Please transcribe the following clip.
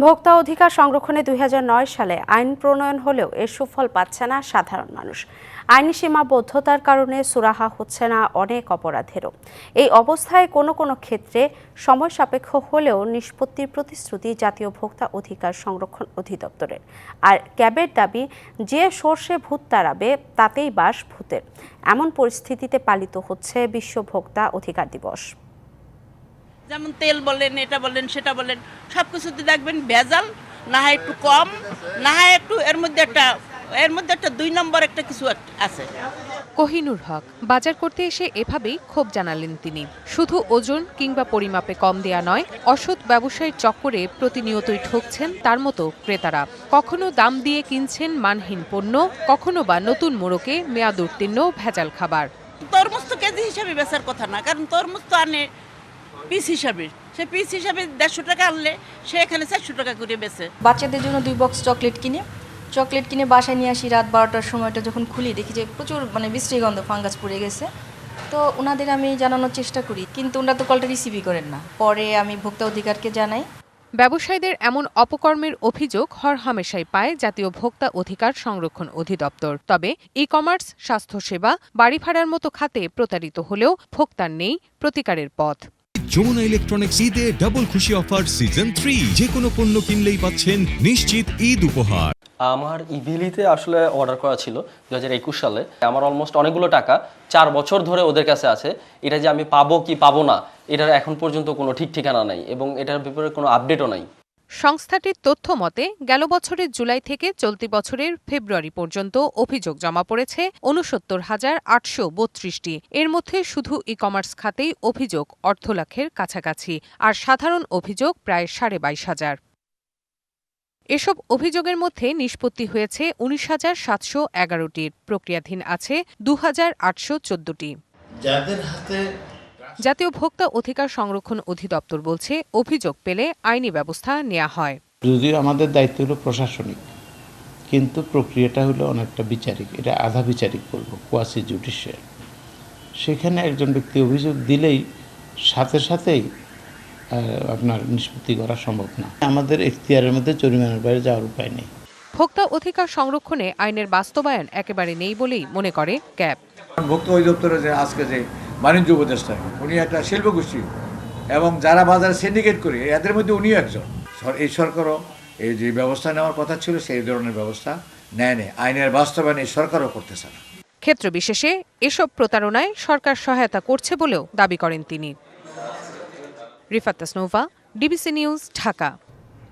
ভোক্তা অধিকার সংরক্ষণে ২০০৯ সালে আইন প্রণয়ন হলেও এর সুফল পাচ্ছে না সাধারণ মানুষ। আইনি সীমাবদ্ধতার কারণে সুরাহা হচ্ছে না অনেক অপরাধেরও। এই অবস্থায় কোনো কোনো ক্ষেত্রে সময় সাপেক্ষ হলেও নিষ্পত্তির প্রতিশ্রুতি জাতীয় ভোক্তা অধিকার সংরক্ষণ অধিদপ্তরের। আর ক্যাবের দাবি, যে সর্ষে ভূত তাড়াবে তাতেই বাস ভূতের। এমন পরিস্থিতিতে পালিত হচ্ছে বিশ্ব ভোক্তা অধিকার দিবস। যেমন তেল বলেন, এটা বলেন, সেটা বলেন, সব কিছুতে দেখবেন ভেজাল, না হয় একটু কম, না হয় একটু এর মধ্যে একটা ২ নম্বর একটা কিছু আছে। কোহিনুর হক বাজার করতে এসে এভাবেই ক্ষোভ জানালেন তিনি। শুধু ওজন কিংবা পরিমাপে কম দেয়া নয়, অসৎ ব্যবসায়ীর চক্করে প্রতিনিয়তই ঠকছেন তার মতো ক্রেতারা। কখনো দাম দিয়ে কিনছেন মানহীন পণ্য, কখনো বা নতুন মোড়কে মেয়াদ উত্তীর্ণ ভেজাল খাবার। তরমুজ তো কেজি হিসাবে বেচার কথা না, কারণ তরমুজ তো আনে পিস হিসাবে। সে পিস হিসাবে ১৫০ টাকা আনলে সে এখানে ৪০০ টাকা করে বেচে। বাচ্চাদের জন্য 2 বক্স চকলেট কিনে বাসায় নিয়ে আসি। রাত 12টার সময়টা যখন খুলি দেখি যে প্রচুর বিশ্রী গন্ধ, ফাঙ্গাস পড়ে গেছে। তো ওনাদের আমি জানানোর চেষ্টা করি, কিন্তু ওনারা তো কলটা রিসিভই করেন না। পরে আমি ভোক্তা অধিকারকে জানাই। ব্যবসায়ীদের এমন অপকর্মের অভিযোগ হরহামেশাই পায় জাতীয় ভোক্তা অধিকার সংরক্ষণ অধিদপ্তর। তবে ই কমার্স, স্বাস্থ্যসেবা, বাড়ি ভাড়ার মতো খাতে প্রতারিত হলেও ভোক্তার নেই প্রতিকারের পথ। যমুনা ইলেকট্রনিক্স ঈদে ডাবল খুশি অফার সিজন 3। যে কোনো পণ্য কিনলেই পাচ্ছেন নিশ্চিত ঈদ উপহার। আমার ইভিলিতে আসলে অর্ডার করা ছিল 2021 সালে। আমার অলমোস্ট অনেকগুলো টাকা 4 বছর ধরে ওদের কাছে আছে। এটা যে আমি পাবো কি পাবো না, এটার এখন পর্যন্ত কোনো ঠিক ঠিকানা নাই এবং এটার ব্যাপারে কোনো আপডেটও নাই। সংস্থাটির তথ্য মতে গেল বছরের জুলাই থেকে চলতি বছরের ফেব্রুয়ারি পর্যন্ত অভিযোগ জমা পড়েছে ৬৯,৮৩২টি। এর মধ্যে শুধু ই কমার্স খাতেই অভিযোগ অর্ধ লাখের কাছাকাছি, আর সাধারণ অভিযোগ প্রায় ২২,৫০০। এসব অভিযোগের মধ্যে নিষ্পত্তি হয়েছে ১৯,৭১১টির, প্রক্রিয়াধীন আছে ২,৮১৪টি। জাতীয় ভোক্তা অধিকার সংরক্ষণ অধিদপ্তর বলছে, অভিযোগ পেলে আইনি ব্যবস্থা নেওয়া হয়। যদিও আমাদের দায়িত্ব হলো প্রশাসনিক, কিন্তু প্রক্রিয়াটা হলো অনেকটা বিচারিক। এটা আধা বিচারিক বলবো, কোয়াসি জুডিশিয়াল। সেখানে একজন ব্যক্তি অভিযোগ দিলেই সাথেই আপনার নিষ্পত্তি করা সম্ভব না। আমাদের এখতিয়ারের মধ্যে জরিমানার বাইরে যাওয়ার উপায় নেই। ভোক্তা অধিকার সংরক্ষণে আইনের বাস্তবায়ন একেবারে নেই বলেই মনে করে ক্যাব। ভোক্তা অধিদপ্তরের যে আজকে যে বাণিজ্য উপদেষ্টা, উনি একটা শিল্পগোষ্ঠী এবং যারা বাজারে সিন্ডিকেট করে এদের মধ্যে উনিও একজন। এই সরকারও এই যে ব্যবস্থা নেওয়ার কথা ছিল সেই ধরনের ব্যবস্থা নেয়নি। আইনের বাস্তবায়ন এই সরকারও করতেছে না। ক্ষেত্র বিশেষে এসব প্রতারণায় সরকার সহায়তা করছে বলেও দাবি করেন তিনি। Rifat Tasnuva, DBC news, Dhaka.